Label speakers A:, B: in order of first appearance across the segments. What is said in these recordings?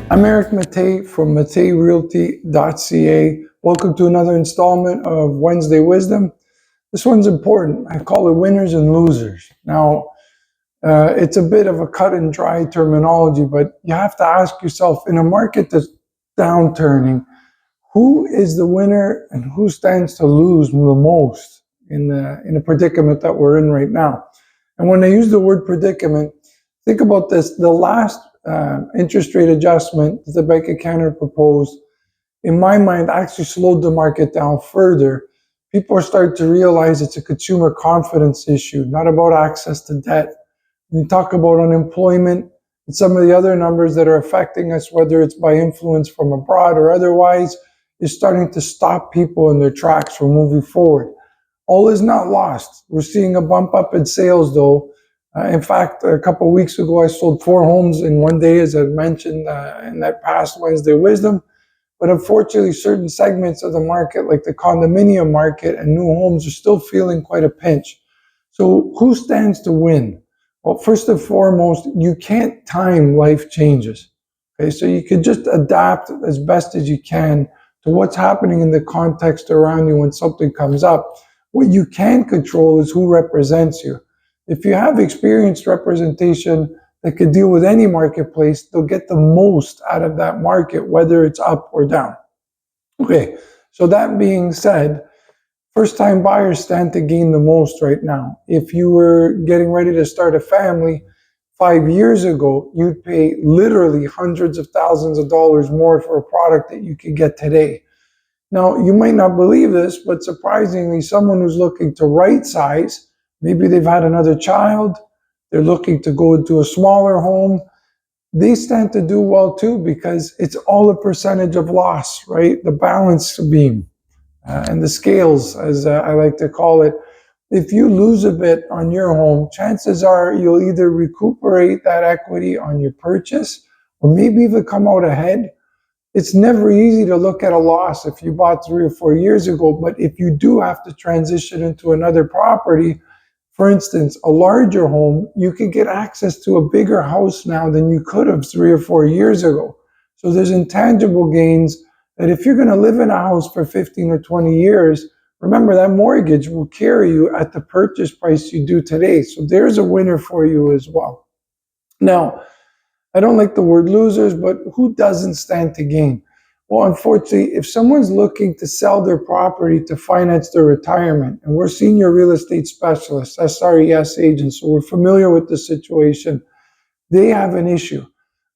A: I'm Mattei from matteirealty.ca. Welcome to another installment of Wednesday Wisdom. This one's important. I call it winners and losers. Now, it's a bit of a cut and dry terminology, but you have to ask yourself, in a market that's downturning, who is the winner and who stands to lose the most in a predicament that we're in right now? And when I use the word predicament, think about this. The last interest rate adjustment that the Bank of Canada proposed, in my mind, actually slowed the market down further. People are starting to realize it's a consumer confidence issue, not about access to debt. When you talk about unemployment and some of the other numbers that are affecting us, whether it's by influence from abroad or otherwise, is starting to stop people in their tracks from moving forward. All is not lost. We're seeing a bump up in sales, though. In fact, a couple of weeks ago, I sold 4 homes in one day, as I mentioned in that past Wednesday Wisdom. But unfortunately, certain segments of the market, like the condominium market and new homes, are still feeling quite a pinch. So who stands to win? Well, first and foremost, you can't time life changes. Okay, so you can just adapt as best as you can to what's happening in the context around you when something comes up. What you can control is who represents you. If you have experienced representation that could deal with any marketplace, they'll get the most out of that market, whether it's up or down. Okay, so that being said, first-time buyers stand to gain the most right now. If you were getting ready to start a family 5 years ago, you'd pay literally hundreds of thousands of dollars more for a product that you could get today. Now, you might not believe this, but surprisingly, someone who's looking to right size, maybe they've had another child, they're looking to go into a smaller home, they stand to do well too, because it's all a percentage of loss, right? The balance beam and the scales, as I like to call it. If you lose a bit on your home, chances are you'll either recuperate that equity on your purchase or maybe even come out ahead. It's never easy to look at a loss if you bought 3 or 4 years ago, but if you do have to transition into another property, for instance, a larger home, you can get access to a bigger house now than you could have 3 or 4 years ago. So there's intangible gains that if you're going to live in a house for 15 or 20 years, remember that mortgage will carry you at the purchase price you do today. So there's a winner for you as well. Now, I don't like the word losers, but who doesn't stand to gain? Well, unfortunately, if someone's looking to sell their property to finance their retirement, and we're senior real estate specialists, SRES agents, so we're familiar with the situation, they have an issue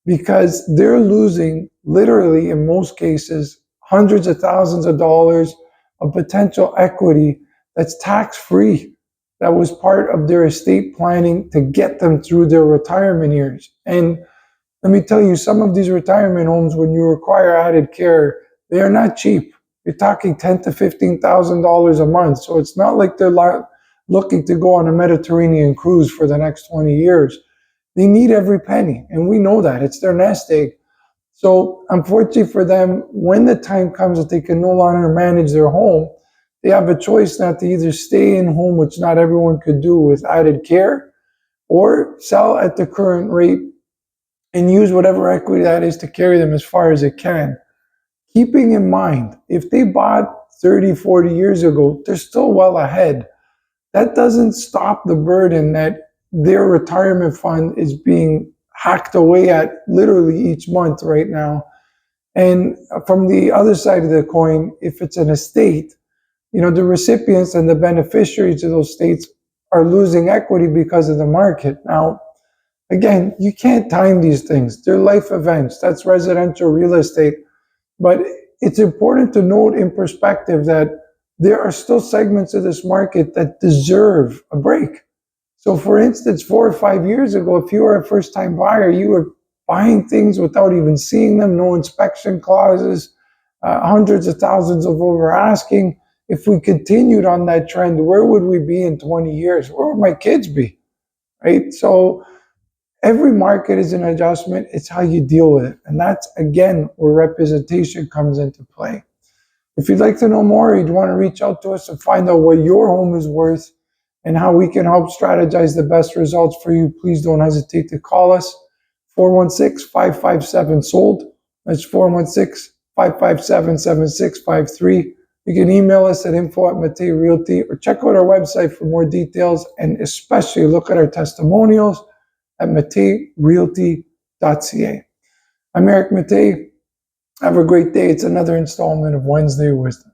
A: because they're losing, literally in most cases, hundreds of thousands of dollars of potential equity that's tax-free, that was part of their estate planning to get them through their retirement years. And let me tell you, some of these retirement homes, when you require added care, they are not cheap. You're talking $10,000 to $15,000 a month. So it's not like they're looking to go on a Mediterranean cruise for the next 20 years. They need every penny, and we know that. It's their nest egg. So unfortunately for them, when the time comes that they can no longer manage their home, they have a choice now to either stay in home, which not everyone could do with added care, or sell at the current rate and use whatever equity that is to carry them as far as it can. Keeping in mind, if they bought 30, 40 years ago, they're still well ahead. That doesn't stop the burden that their retirement fund is being hacked away at literally each month right now. And from the other side of the coin, if it's an estate, the recipients and the beneficiaries of those estates are losing equity because of the market. Now, again, you can't time these things. They're life events. That's residential real estate. But it's important to note in perspective that there are still segments of this market that deserve a break. So for instance, 4 or 5 years ago, if you were a first-time buyer, you were buying things without even seeing them, no inspection clauses, hundreds of thousands of over asking. If we continued on that trend, where would we be in 20 years? Where would my kids be? Right? So every market is an adjustment. It's how you deal with it. And that's, again, where representation comes into play. If you'd like to know more, you'd want to reach out to us and find out what your home is worth and how we can help strategize the best results for you, please don't hesitate to call us. 416-557-SOLD. That's 416-557-7653. You can email us at info@matteirealty or check out our website for more details, and especially look at our testimonials at matteirealty.ca. I'm Eric Mattei. Have a great day. It's another installment of Wednesday Wisdom.